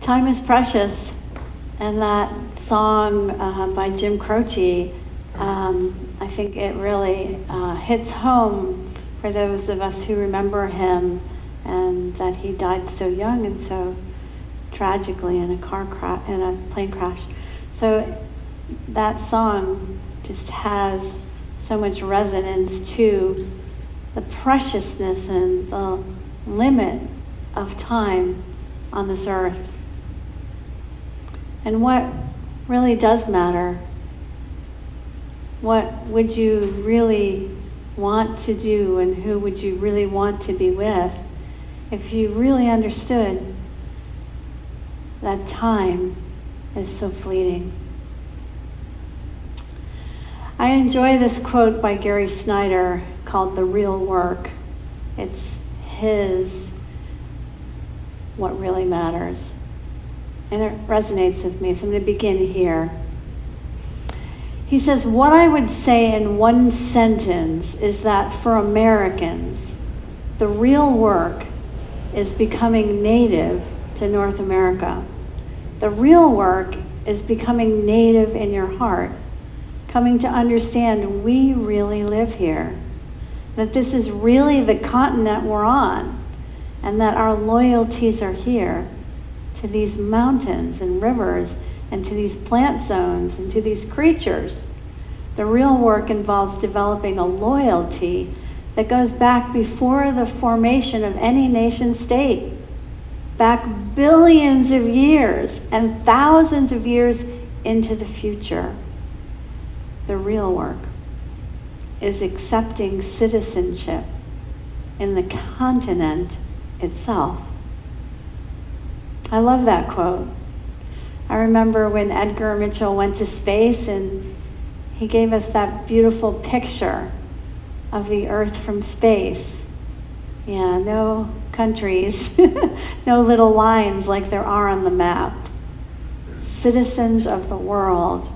Time is precious, and that song by Jim Croce, I think it really hits home for those of us who remember him, and that he died so young and so tragically in a plane crash. So that song just has so much resonance to the preciousness and the limit of time on this earth. And what really does matter? What would you really want to do, and who would you really want to be with if you really understood that time is so fleeting? I enjoy this quote by Gary Snyder called "The Real Work." It's his what really matters. And it resonates with me, so I'm going to begin here. He says, "What I would say in one sentence is that for Americans, the real work is becoming native to North America. The real work is becoming native in your heart, coming to understand we really live here, that this is really the continent we're on, and that our loyalties are here to these mountains and rivers and to these plant zones and to these creatures. The real work involves developing a loyalty that goes back before the formation of any nation state, back billions of years and thousands of years into the future. The real work is accepting citizenship in the continent itself." I love that quote. I remember when Edgar Mitchell went to space and he gave us that beautiful picture of the Earth from space. Yeah, no countries, no little lines like there are on the map. Citizens of the world.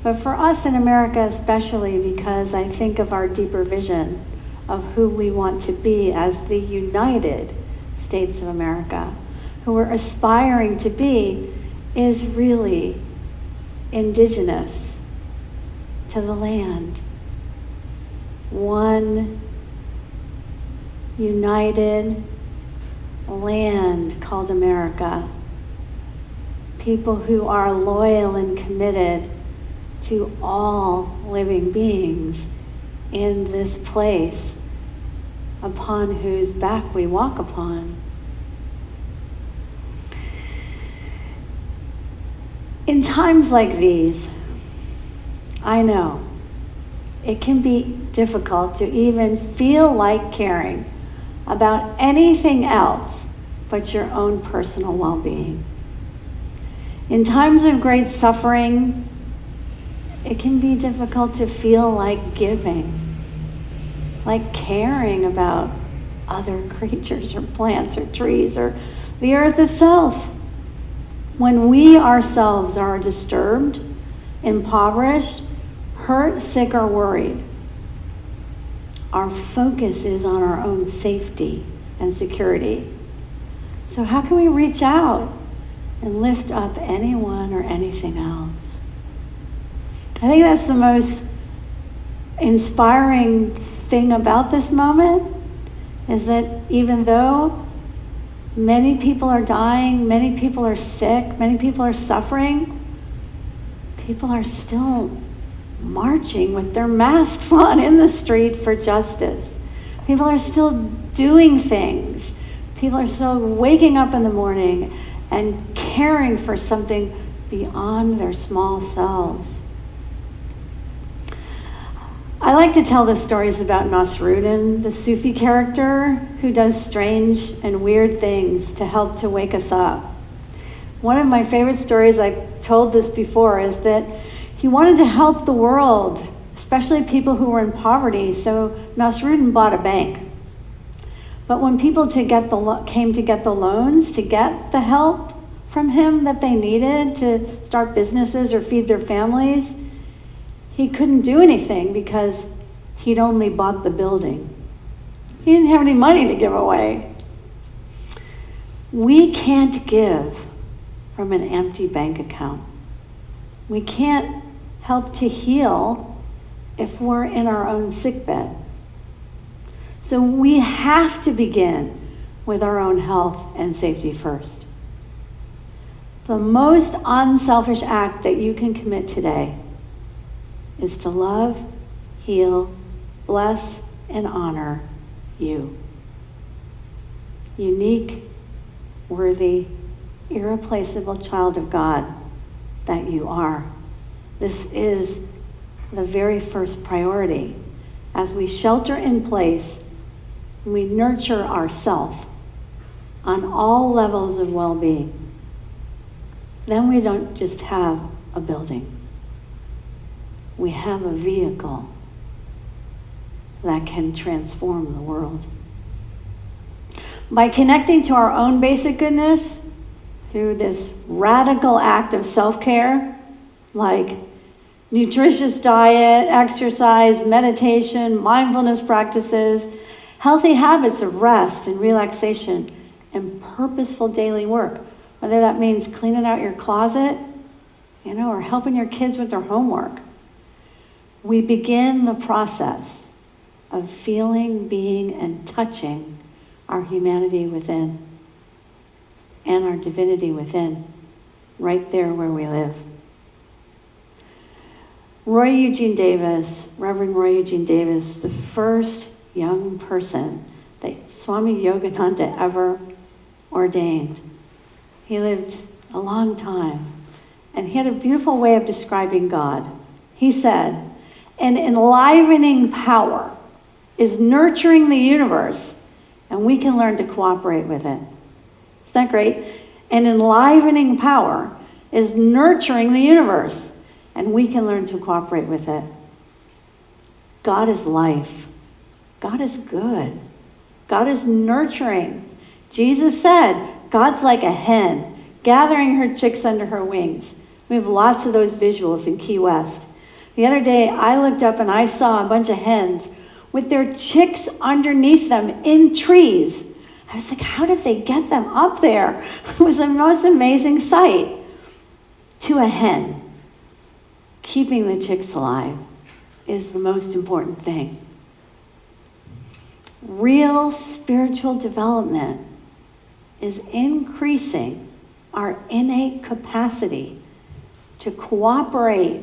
But for us in America especially, because I think of our deeper vision of who we want to be as the United States of America, who we're aspiring to be, is really indigenous to the land. One united land called America. People who are loyal and committed to all living beings in this place upon whose back we walk upon. In times like these, I know it can be difficult to even feel like caring about anything else but your own personal well-being. In times of great suffering, it can be difficult to feel like giving, like caring about other creatures or plants or trees or the earth itself. When we ourselves are disturbed, impoverished, hurt, sick, or worried, our focus is on our own safety and security. So how can we reach out and lift up anyone or anything else? I think that's the most inspiring thing about this moment, is that even though many people are dying, many people are sick, many people are suffering, people are still marching with their masks on in the street for justice. People are still doing things. People are still waking up in the morning and caring for something beyond their small selves. I like to tell the stories about Nasruddin, the Sufi character who does strange and weird things to help to wake us up. One of my favorite stories, I've told this before, is that he wanted to help the world, especially people who were in poverty, so Nasruddin bought a bank. But when people came to get the loans, to get the help from him that they needed to start businesses or feed their families, he couldn't do anything because he'd only bought the building. He didn't have any money to give away. We can't give from an empty bank account. We can't help to heal if we're in our own sickbed. So we have to begin with our own health and safety first. The most unselfish act that you can commit today is to love, heal, bless, and honor you. Unique, worthy, irreplaceable child of God that you are. This is the very first priority. As we shelter in place, we nurture ourselves on all levels of well-being. Then we don't just have a building. We have a vehicle that can transform the world. By connecting to our own basic goodness through this radical act of self-care, like nutritious diet, exercise, meditation, mindfulness practices, healthy habits of rest and relaxation, and purposeful daily work, whether that means cleaning out your closet, or helping your kids with their homework, we begin the process of feeling, being, and touching our humanity within and our divinity within, right there where we live. Reverend Roy Eugene Davis, the first young person that Swami Yogananda ever ordained. He lived a long time, and he had a beautiful way of describing God. He said, "An enlivening power is nurturing the universe, and we can learn to cooperate with it." Isn't that great? An enlivening power is nurturing the universe, and we can learn to cooperate with it. God is life. God is good. God is nurturing. Jesus said, God's like a hen gathering her chicks under her wings. We have lots of those visuals in Key West. The other day, I looked up and I saw a bunch of hens with their chicks underneath them in trees. I was like, how did they get them up there? It was the most amazing sight. To a hen, keeping the chicks alive is the most important thing. Real spiritual development is increasing our innate capacity to cooperate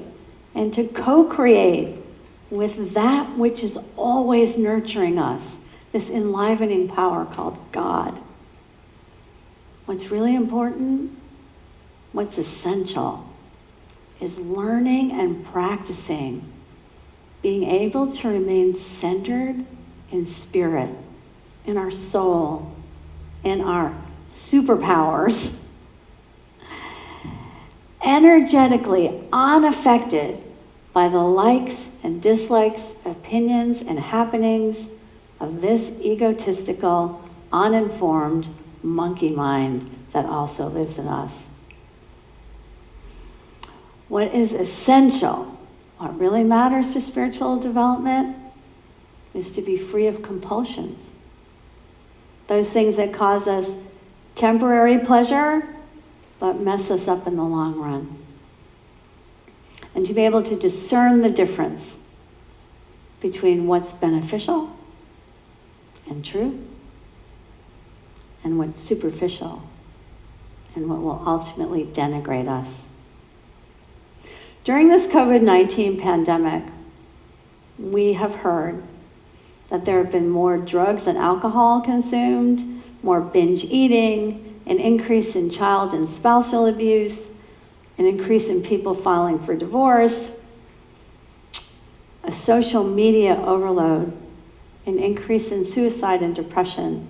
and to co-create with that which is always nurturing us, this enlivening power called God. What's really important, what's essential, is learning and practicing, being able to remain centered in spirit, in our soul, in our superpowers, energetically unaffected by the likes and dislikes, opinions and happenings of this egotistical, uninformed monkey mind that also lives in us. What is essential, what really matters to spiritual development, is to be free of compulsions. Those things that cause us temporary pleasure, but mess us up in the long run. And to be able to discern the difference between what's beneficial and true, and what's superficial, and what will ultimately denigrate us. During this COVID-19 pandemic, we have heard that there have been more drugs and alcohol consumed, more binge eating, an increase in child and spousal abuse, an increase in people filing for divorce, a social media overload, an increase in suicide and depression,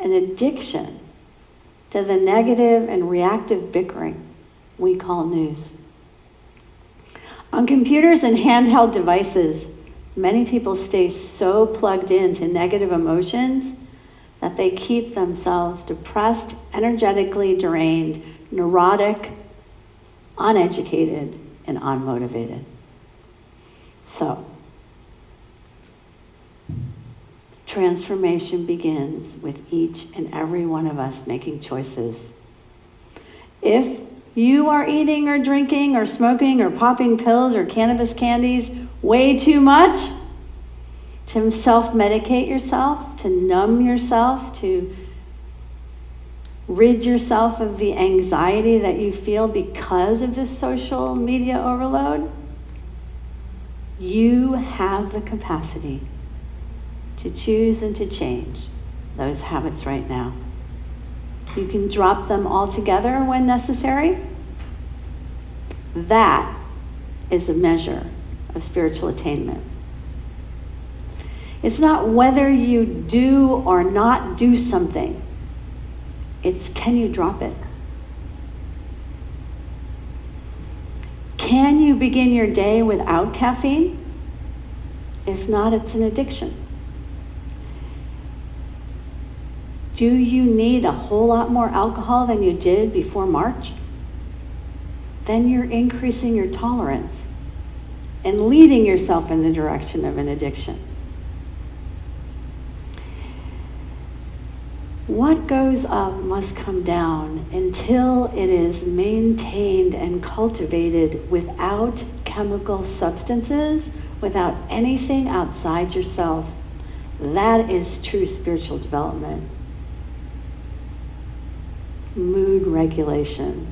an addiction to the negative and reactive bickering we call news. On computers and handheld devices, many people stay so plugged into negative emotions that they keep themselves depressed, energetically drained, neurotic, uneducated, and unmotivated. So, transformation begins with each and every one of us making choices. If you are eating or drinking or smoking or popping pills or cannabis candies way too much, to self-medicate yourself, to numb yourself, to rid yourself of the anxiety that you feel because of this social media overload, you have the capacity to choose and to change those habits right now. You can drop them altogether when necessary. That is a measure of spiritual attainment. It's not whether you do or not do something. It's can you drop it? Can you begin your day without caffeine? If not, it's an addiction. Do you need a whole lot more alcohol than you did before March? Then you're increasing your tolerance and leading yourself in the direction of an addiction. What goes up must come down until it is maintained and cultivated without chemical substances, without anything outside yourself. That is true spiritual development. Mood regulation.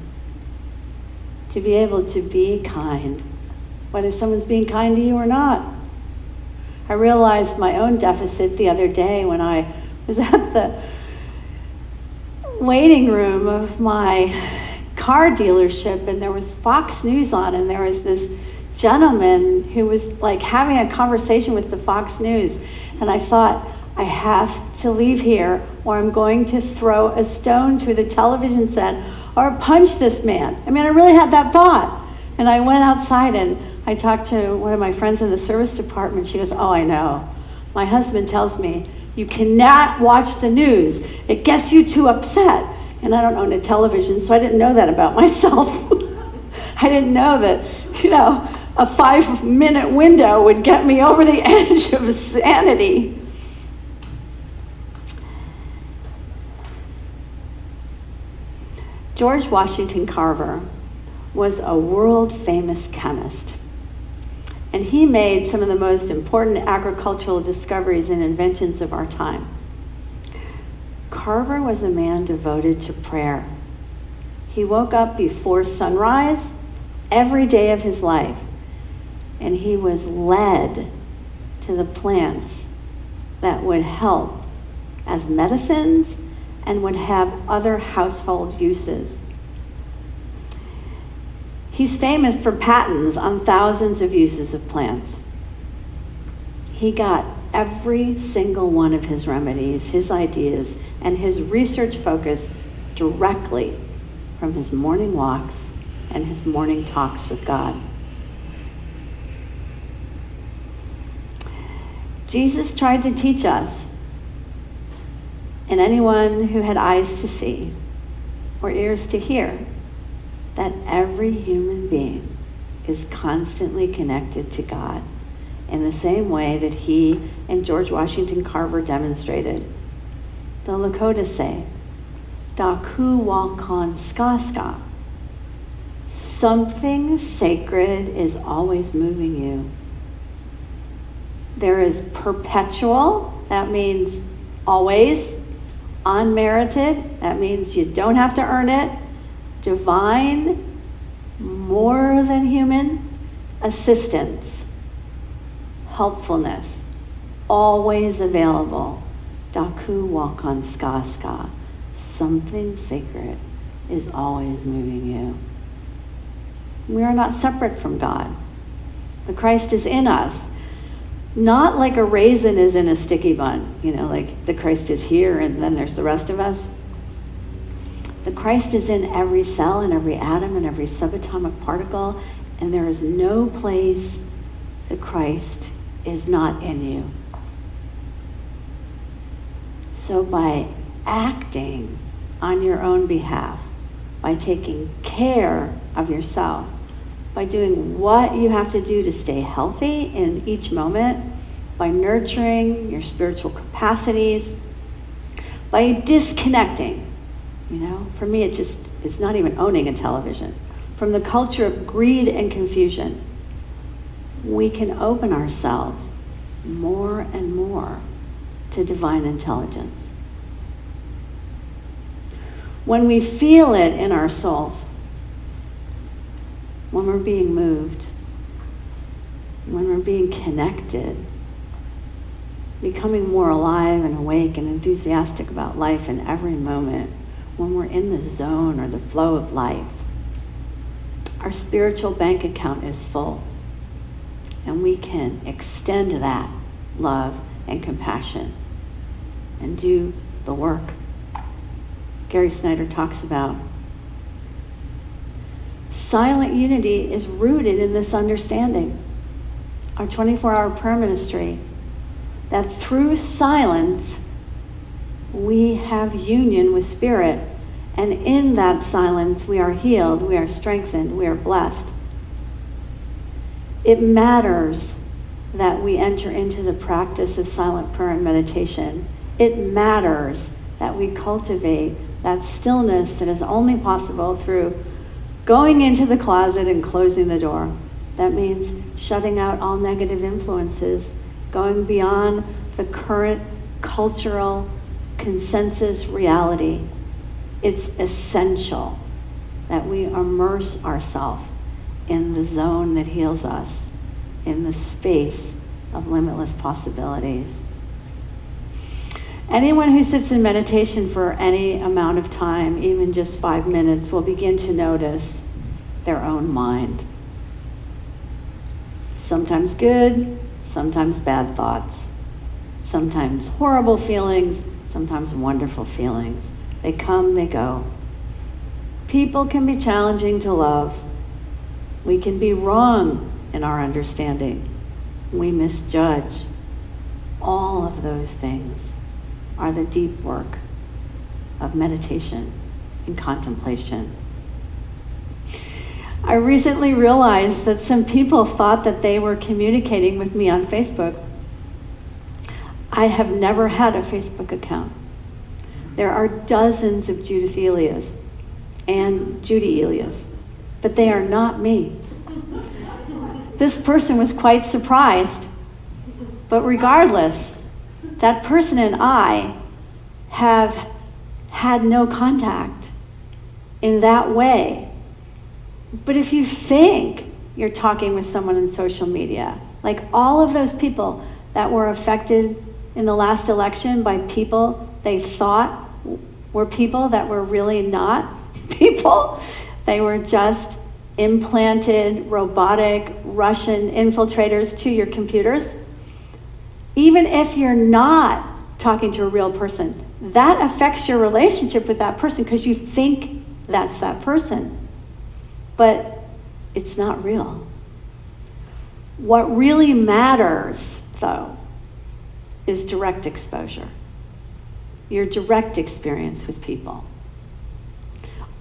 To be able to be kind, whether someone's being kind to you or not. I realized my own deficit the other day when I was at the waiting room of my car dealership, and there was Fox News on, and there was this gentleman who was like having a conversation with the Fox News, and I thought, I have to leave here or I'm going to throw a stone through the television set or punch this man. I mean, I really had that thought. And I went outside and I talked to one of my friends in the service department. She goes, oh, I know. My husband tells me, you cannot watch the news. It gets you too upset. And I don't own a television, so I didn't know that about myself. I didn't know that, a 5-minute window would get me over the edge of sanity. George Washington Carver was a world-famous chemist, and he made some of the most important agricultural discoveries and inventions of our time. Carver was a man devoted to prayer. He woke up before sunrise every day of his life, and he was led to the plants that would help as medicines and would have other household uses. He's famous for patents on thousands of uses of plants. He got every single one of his remedies, his ideas, and his research focus directly from his morning walks and his morning talks with God. Jesus tried to teach us, and anyone who had eyes to see or ears to hear, that every human being is constantly connected to God in the same way that he and George Washington Carver demonstrated. The Lakota say, Daku Walkon Skaska. Something sacred is always moving you. There is perpetual, that means always. Unmerited, that means you don't have to earn it. Divine, more than human, assistance, helpfulness, always available. Daku Walkon Ska Ska. Something sacred is always moving you. We are not separate from God. The Christ is in us. Not like a raisin is in a sticky bun, like the Christ is here and then there's the rest of us. The Christ is in every cell and every atom and every subatomic particle, and there is no place the Christ is not in you. So by acting on your own behalf, by taking care of yourself, by doing what you have to do to stay healthy in each moment, by nurturing your spiritual capacities, by disconnecting For me, it just is not even owning a television. From the culture of greed and confusion, we can open ourselves more and more to divine intelligence. When we feel it in our souls, when we're being moved, when we're being connected, becoming more alive and awake and enthusiastic about life in every moment, when we're in the zone or the flow of life, our spiritual bank account is full, and we can extend that love and compassion and do the work Gary Snyder talks about. Silent unity is rooted in this understanding. Our 24-hour prayer ministry, that through silence, we have union with Spirit, and in that silence, we are healed, we are strengthened, we are blessed. It matters that we enter into the practice of silent prayer and meditation. It matters that we cultivate that stillness that is only possible through going into the closet and closing the door. That means shutting out all negative influences, going beyond the current cultural consensus reality. It's essential that we immerse ourselves in the zone that heals us, in the space of limitless possibilities. Anyone who sits in meditation for any amount of time, even just 5 minutes, will begin to notice their own mind. Sometimes good, sometimes bad thoughts, sometimes horrible feelings, sometimes wonderful feelings. They come, they go. People can be challenging to love. We can be wrong in our understanding. We misjudge. All of those things are the deep work of meditation and contemplation. I recently realized that some people thought that they were communicating with me on Facebook. I have never had a Facebook account. There are dozens of Judith Elias and Judi Elias, but they are not me. This person was quite surprised, but regardless, that person and I have had no contact in that way. But if you think you're talking with someone in social media, like all of those people that were affected in the last election by people they thought were people that were really not people, they were just implanted, robotic, Russian infiltrators to your computers. Even if you're not talking to a real person, that affects your relationship with that person because you think that's that person. But it's not real. What really matters, though, is direct exposure. Your direct experience with people.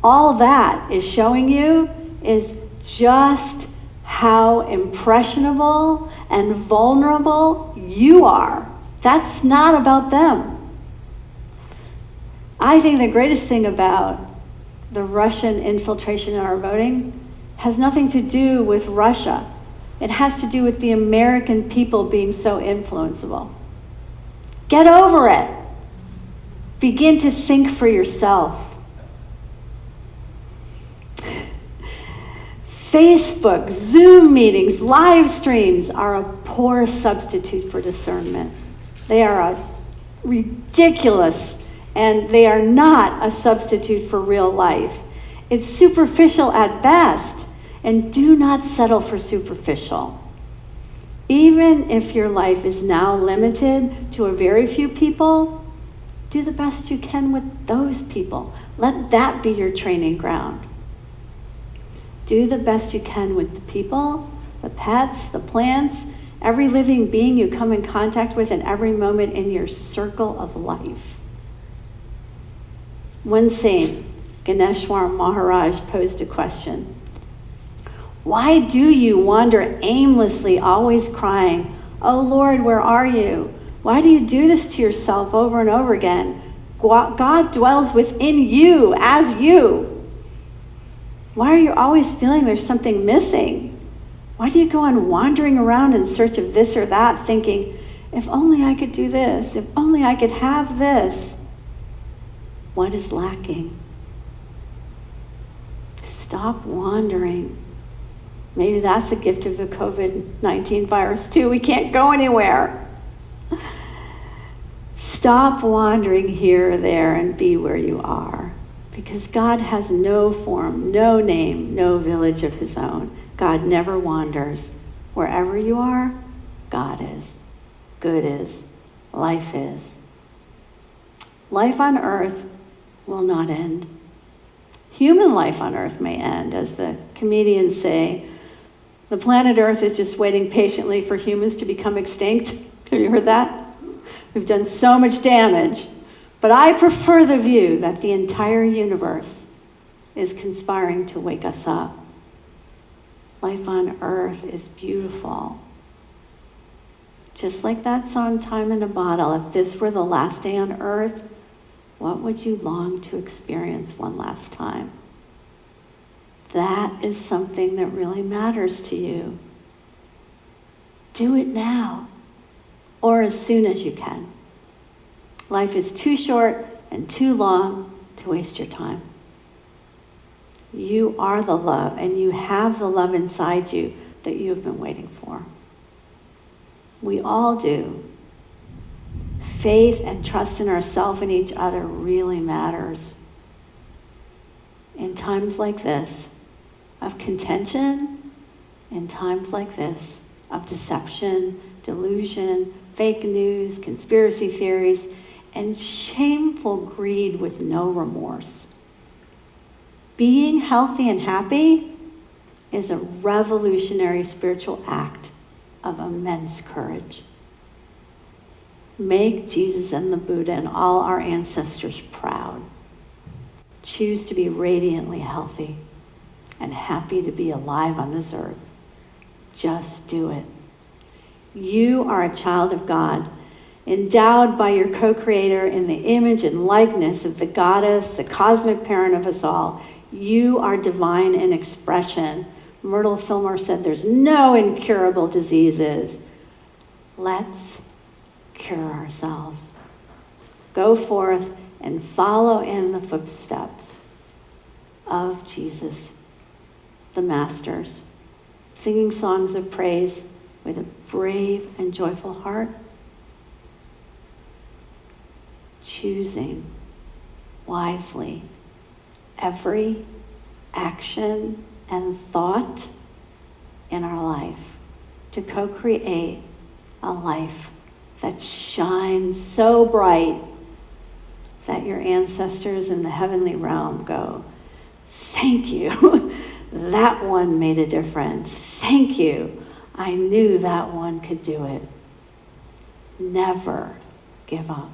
All that is showing you is just how impressionable and vulnerable you are. That's not about them. I think the greatest thing about the Russian infiltration in our voting has nothing to do with Russia. It has to do with the American people being so influenceable. Get over it. Begin to think for yourself. Facebook, Zoom meetings, live streams are a poor substitute for discernment. They are ridiculous, and they are not a substitute for real life. It's superficial at best, and do not settle for superficial. Even if your life is now limited to a very few people, do the best you can with those people. Let that be your training ground. Do the best you can with the people, the pets, the plants, every living being you come in contact with in every moment in your circle of life. One saint, Ganeshwar Maharaj, posed a question. Why do you wander aimlessly, always crying, "Oh Lord, where are you? Why do you do this to yourself over and over again? God dwells within you as you. Why are you always feeling there's something missing? Why do you go on wandering around in search of this or that, thinking, if only I could do this, if only I could have this? What is lacking? Stop wandering. Maybe that's a gift of the COVID-19 virus too. We can't go anywhere. Stop wandering here or there and be where you are. Because God has no form, no name, no village of his own. God never wanders. Wherever you are, God is. Good is. Life is. Life on earth will not end. Human life on earth may end, as the comedians say. The planet Earth is just waiting patiently for humans to become extinct. Have you heard that? We've done so much damage. But I prefer the view that the entire universe is conspiring to wake us up. Life on earth is beautiful. Just like that song, Time in a Bottle, if this were the last day on earth, what would you long to experience one last time? That is something that really matters to you. Do it now, or as soon as you can. Life is too short and too long to waste your time. You are the love, and you have the love inside you that you have been waiting for. We all do. Faith and trust in ourselves and each other really matters. In times like this of contention, in times like this of deception, delusion, fake news, conspiracy theories, and shameful greed with no remorse. Being healthy and happy is a revolutionary spiritual act of immense courage. Make Jesus and the Buddha and all our ancestors proud. Choose to be radiantly healthy and happy to be alive on this earth. Just do it. You are a child of God, endowed by your co-creator in the image and likeness of the goddess, the cosmic parent of us all. You are divine in expression. Myrtle Fillmore said there's no incurable diseases. Let's cure ourselves. Go forth and follow in the footsteps of Jesus, the masters, singing songs of praise with a brave and joyful heart, choosing wisely every action and thought in our life to co-create a life that shines so bright that your ancestors in the heavenly realm go, thank you, that one made a difference. Thank you, I knew that one could do it. Never give up.